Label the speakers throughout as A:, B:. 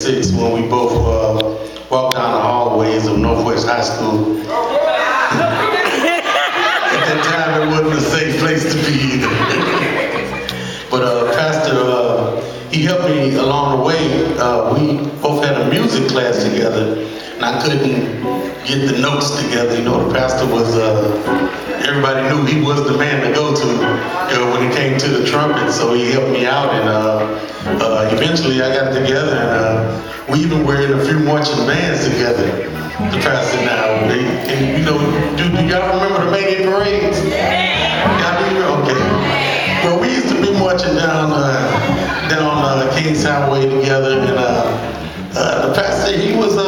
A: Six when we both walked down the hallways of Northwest High School. At that time, it wasn't a safe place to be either. But Pastor, he helped me along the way. We both had a music class together, and I couldn't get the notes together. You know, the pastor was, everybody knew he was the man to go to when it came to the trumpet, so he helped me out, and eventually I got together, and we even were in a few marching bands together, the pastor now. And you know, do y'all remember the Mayday parades? Y'all do? Okay. Well, we used to be marching down Kings Highway together, and the pastor, he was the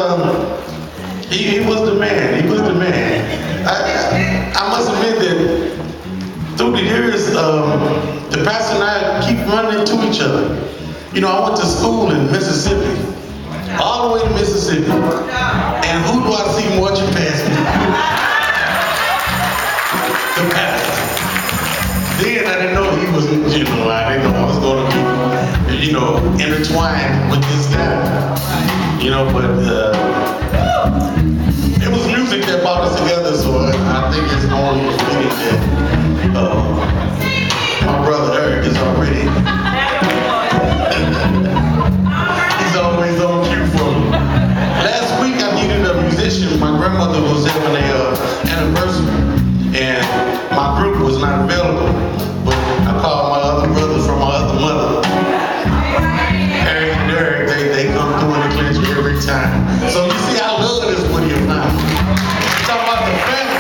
A: man. He was the man. I must admit that through the years, the pastor and I keep running into each other. You know, I went to school in Mississippi, all the way to Mississippi, and who do I see marching past me? The pastor. Then I didn't know he was, you know, I didn't know I was going to be, you know, intertwined with this guy. You know, but it was music that brought us together, so I think it's only fitting that my brother Eric is already, he's always on cue for me. Last week I needed a musician. My grandmother was having an anniversary, and my group was not available, but I called my other brothers from my other mother. Eric and Derek, they come through in the clinch every time. So you see, I love this Woody of mine. Talk about the family.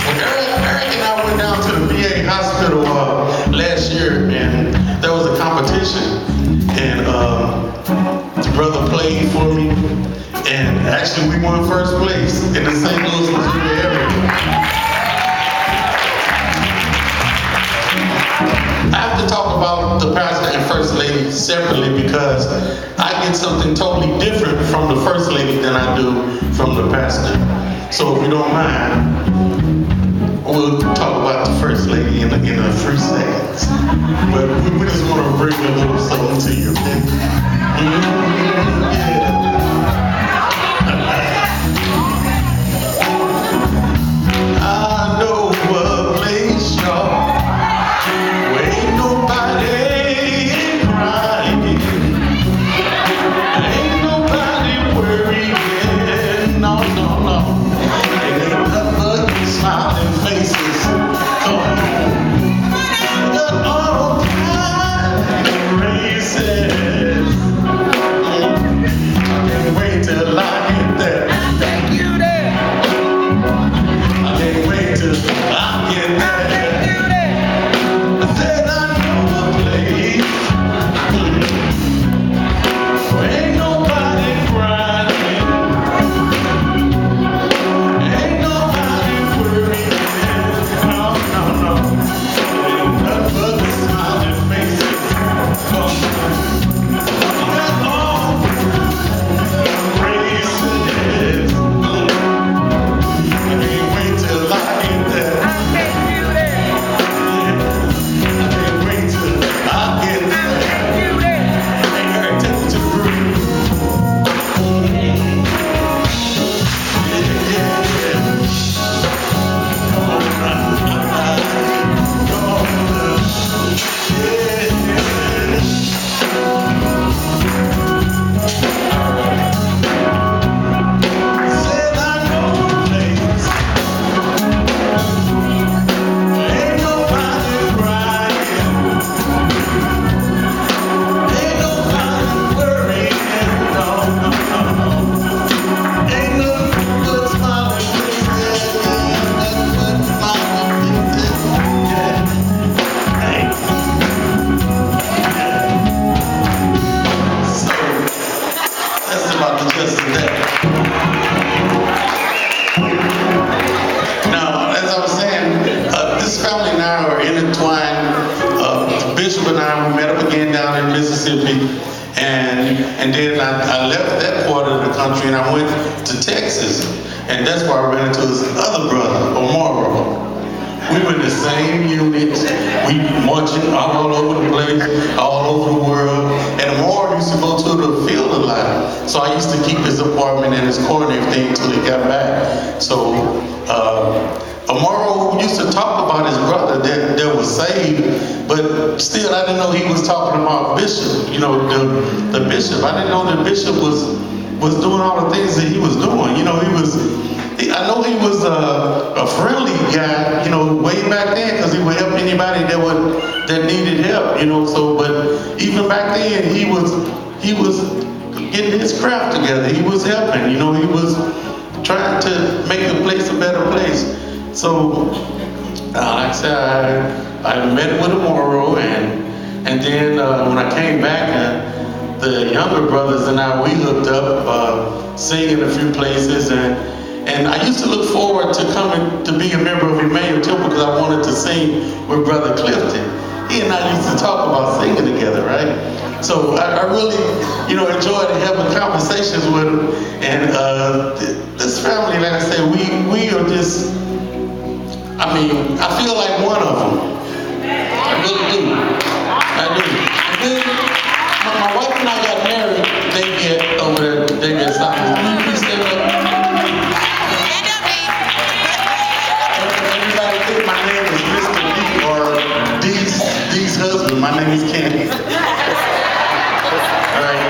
A: Well, Eric and I went down to the VA hospital last year, and there was a competition, and the brother played for me, and actually we won first place in the St. Louis, Missouri area. I have to talk about the pastor and first lady separately because I get something totally different from the first lady than I do from the pastor. So if you don't mind, we'll talk about the first lady in a few seconds. But we just want to bring a little something to you, okay? Yeah. I know a place, y'all. And then I left that part of the country and I went to Texas, and that's where I ran into his other brother, Omaro. We were in the same unit. We marching all over the place, all over the world. And Amar used to go to the field a lot. So I used to keep his apartment and his car and everything until he got back. So Amaro used to talk about his brother that was saved, but still I didn't know he was talking about Bishop. You know, the Bishop. I didn't know the Bishop was doing all the things that he was doing. You know, I know he was a friendly guy, you know, way back then, because he would help anybody that needed help, you know. So, but even back then, he was getting his craft together. He was helping, you know. He was trying to make the place a better place. So, like I said, I met with Amaro, and then when I came back, the younger brothers and I, we hooked up, singing a few places, and I used to look forward to coming to be a member of Emmanuel Temple because I wanted to sing with Brother Clifton. He and I used to talk about singing together, right? So I really, you know, enjoyed having conversations with him. And this family, like I said, we are just, I mean, I feel like one of them. I really do. I do. And then my wife and I got married, they get over there, they get stopped. We stand up. My name is Mr. D or D's husband. My name is Kenny. All right,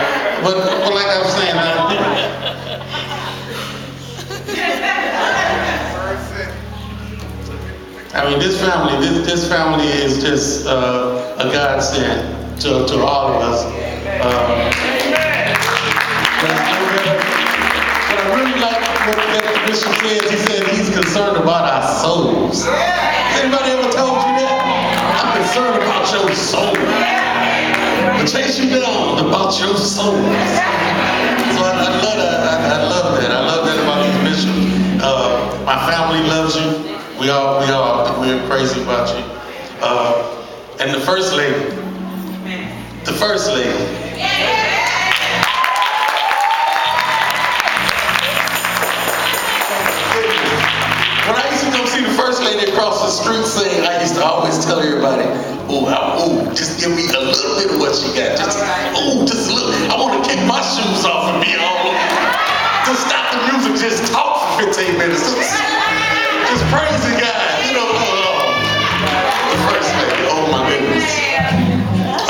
A: but like I was saying, I mean, this family is just a godsend to all of us. But I really like what the bishop says. He said he's concerned about our souls. Has anybody ever told you that? I'm concerned about your soul. To chase you down about your soul. So I love that. I love that. I love that about these bishops. My family loves you. We're crazy about you. And the first lady. The first lady. When I used to go see the first lady across the street sing, I used to always tell everybody, ooh, just give me a little bit of what she got. Just a little. I want to kick my shoes off and be all over. Just stop the music, just talk for 15 minutes. Just praise the guy, you know. The first lady, oh my goodness.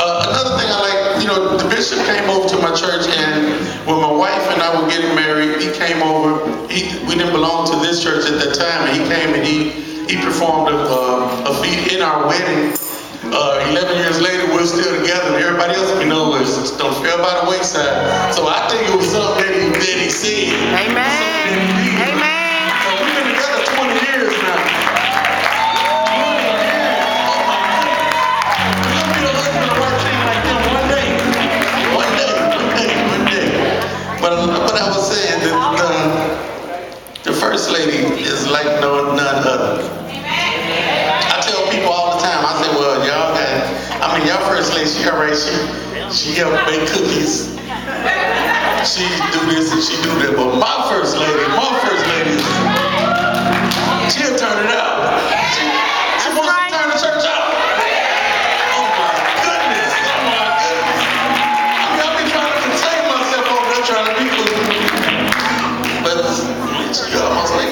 A: Another thing I like, you know, the bishop came over to my church, and when my wife and I were getting married, he came over. We didn't belong to this church at that time, and he came and he performed a feat in our wedding. 11 years later, we're still together, and everybody else we know don't fell by the wayside. So I think it was something that he said.
B: Amen. Amen.
A: So we've been together 20 years now. You'll be the husband of our king like them one day. But I was saying that the first lady is like none other. I tell people all the time, I say, well, y'all first lady, she helped bake cookies. She do this and she do that. But my first lady, she'll turn it out. She wants to turn the church out. Oh my goodness. I mean, I've been trying to contain myself over there, trying to be cool. But she almost like,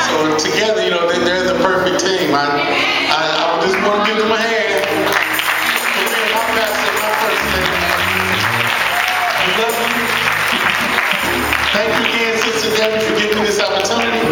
A: so together, you know, they're the perfect team. I just want to give them a hand. My pastor, my first lady. I love you. Thank you again, Sister Debbie, for giving me this opportunity.